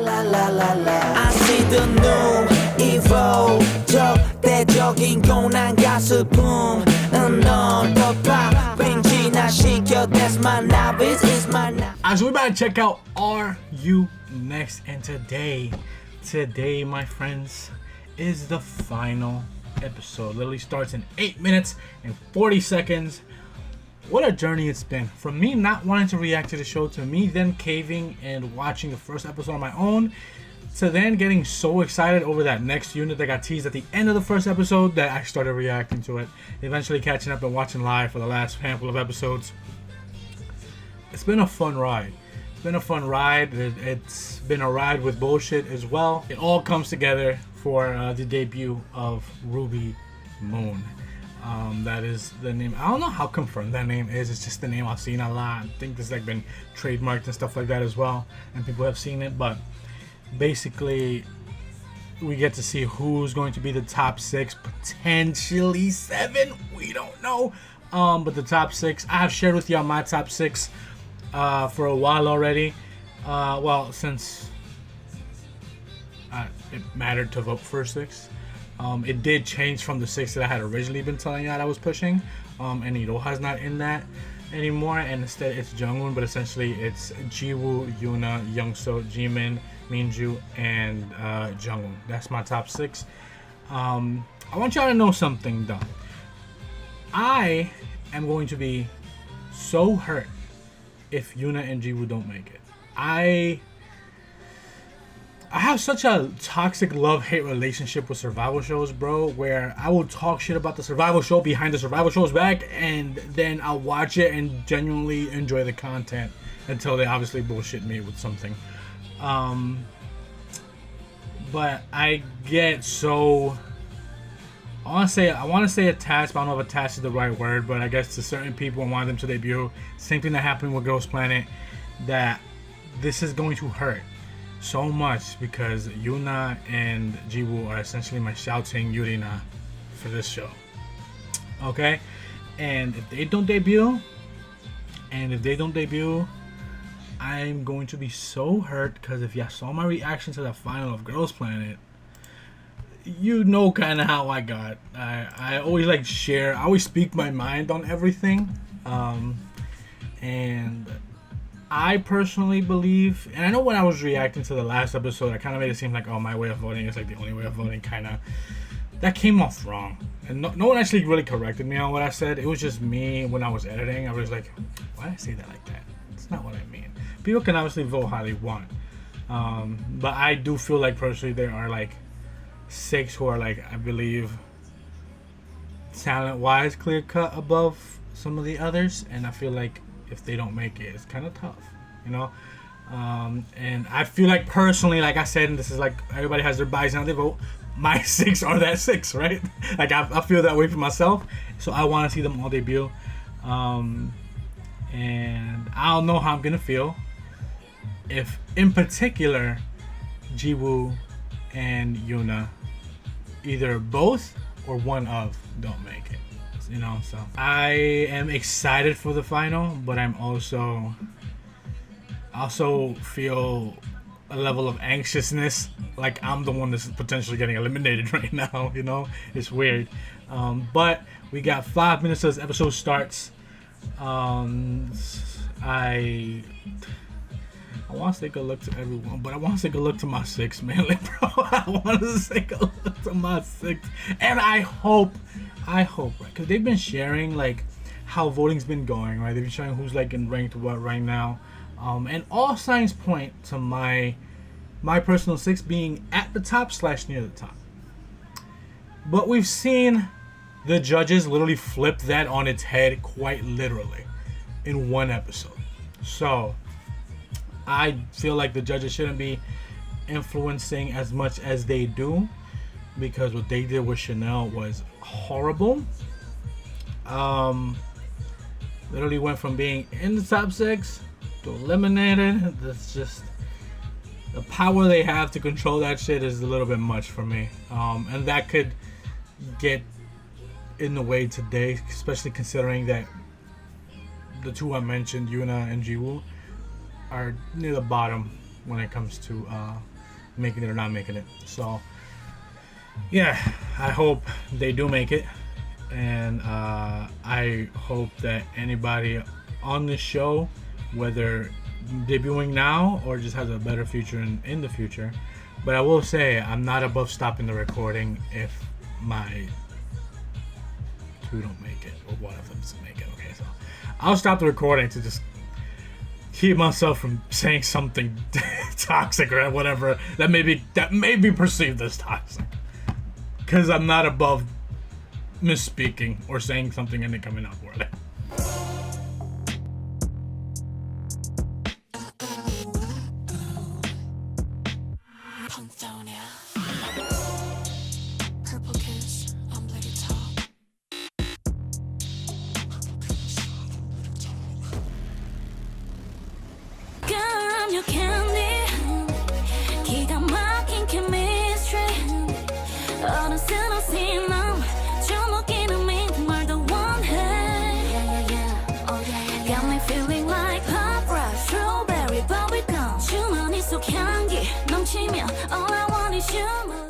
I see the new evil 적대적인 고난 가스품 넌 더 왠지 나 시켜 that's my novice is my novice. As we about to check out Are You Next, and today my friends is the final episode. Literally starts in 8 minutes and 40 seconds. What a journey it's been. From me not wanting to react to the show, to me then caving and watching the first episode on my own, to then getting so excited over that next unit that got teased at the end of the first episode that I started reacting to it. Eventually catching up and watching live for the last handful of episodes. It's been a fun ride. It's been a fun ride. It's been a ride with bullshit as well. It all comes together for the debut of Ruby Moon. That is the name. I don't know how confirmed that name is. It's just the name I've seen a lot. I think this like been trademarked and stuff like that as well, and people have seen it. But basically, we get to see who's going to be the top 6, potentially 7. We don't know. But the top 6, I have shared with y'all my top 6 for a while already. Well, since it mattered to vote for 6. It did change from the 6 that I had originally been telling you that I was pushing. And Iroha's not in that anymore, and instead it's Jungwon, but essentially it's Jiwoo, Yuna, Youngso, Jimin, Minju, and Jungwon. That's my top 6. I want y'all to know something though. I am going to be so hurt if Yuna and Jiwoo don't make it. I have such a toxic love-hate relationship with survival shows, bro, where I will talk shit about the survival show behind the survival show's back, and then I'll watch it and genuinely enjoy the content until they obviously bullshit me with something. But I get so... I want to say attached, but I don't know if attached is the right word, but I guess to certain people and want them to debut. Same thing that happened with Ghost Planet, that this is going to hurt so much because Yuna and Jiwoo are essentially my shouting Yurina for this show. Okay? And if they don't debut, I'm going to be so hurt, because if y'all saw my reaction to the final of Girls Planet, you know kind of how I got. I always like share, I always speak my mind on everything. And I personally believe, and I know when I was reacting to the last episode, I kind of made it seem like, oh, my way of voting is like the only way of voting, kind of. That came off wrong. And no one actually really corrected me on what I said. It was just me when I was editing. I was like, why did I say that like that? That's not what I mean. People can obviously vote how they want. But I do feel like personally there are like 6 who are like, I believe, talent-wise clear cut above some of the others. And I feel like if they don't make it, it's kind of tough, you know. And I feel like personally, like I said, and this is like everybody has their bias and how they vote, my 6 are that 6, right? Like I feel that way for myself, so I want to see them all debut. And I don't know how I'm gonna feel if, in particular, Jiwoo and Yuna, either both or one of, don't make it. You know, so I am excited for the final, but I'm also feel a level of anxiousness, like I'm the one that's potentially getting eliminated right now. You know, it's weird. But we got 5 minutes till this episode starts. I want to take a look to everyone, but I want to take a look to my 6, man. Like, bro, I want to take a look to my 6, and I hope, right? Because they've been sharing like how voting's been going, right? They've been showing who's like in ranked what right now, and all signs point to my personal 6 being at the top / near the top. But we've seen the judges literally flip that on its head, quite literally, in one episode. So I feel like the judges shouldn't be influencing as much as they do, because what they did with Chanel was horrible. Literally went from being in the top 6 to eliminated. That's just, the power they have to control that shit is a little bit much for me. And that could get in the way today, especially considering that the 2 I mentioned, Yuna and Jiwoo, are near the bottom when it comes to making it or not making it. So yeah, I hope they do make it, and I hope that anybody on this show, whether debuting now or just has a better future in the future. But I will say I'm not above stopping the recording if my two don't make it or one of them doesn't make it. Okay, so I'll stop the recording to just keep myself from saying something toxic or whatever that may be perceived as toxic, because I'm not above misspeaking or saying something and it coming out poorly. your candy 기가 막힌 chemistry 어느새 너의 맘 주목이는 말 더 원해 Got me feeling like pop rock strawberry bubblegum 주머니 속 향기 넘치면 all I want is you